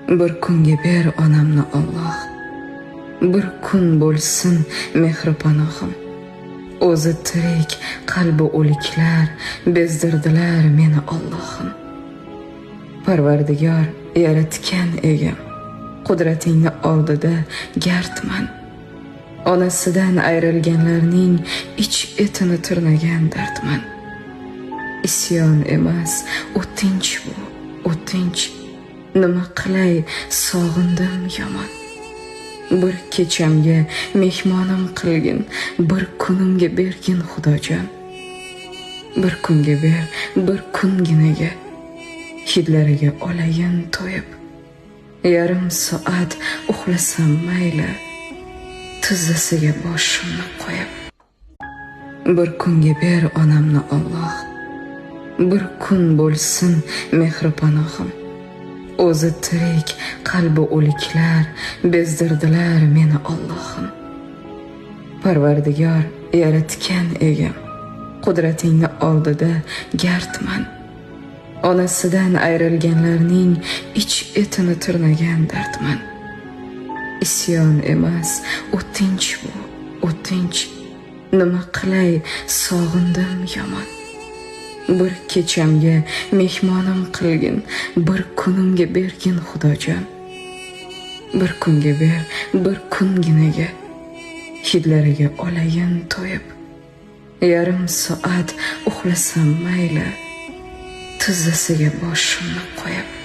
Bir kunga ber onamni Alloh, bir kun bo'lsin mehri panohim. O'zi tirik, qalbi o'liklar bezdirdilar meni Allohim. Parvardigor yaratgan egam, qudratingni oldida gardman. Onasidan ayrilganlarning ich etini tirnagan dardman. Isyon emas, o'tinch bu, o'tinch. Nima qilay, sog'indim yomon. Bir kechamga mehmonim qilgin, bir kunimga bergin Xudojon. Bir kunga ber, bir kunginaga, hidlariga olayin to'yib. Yarim soat uxlasam mayli, tizzasiga boshimni qo'yib. Bir kunga ber onamni Alloh, bir kun bo'lsin mehri panohim. O'zi tirik, qalbi o'liklar bezdirdilar meni Allohim. Parvardigor yaratgan egam, qudratingni oldida gardman. Onasidan ayrilganlarning ich etini tirnagan dardman. Isyon emas, o'tinch bu, o'tinch. Nima qilay, sog'indim yomon. Bir kechamga mehmonim qilgin, bir kunimga bergin Xudojon. Bir kunga ber, bir kunginaga, hidlariga olayin to'yib. Yarim soat uxlasam mayli, tizzasiga boshimni qo'yib.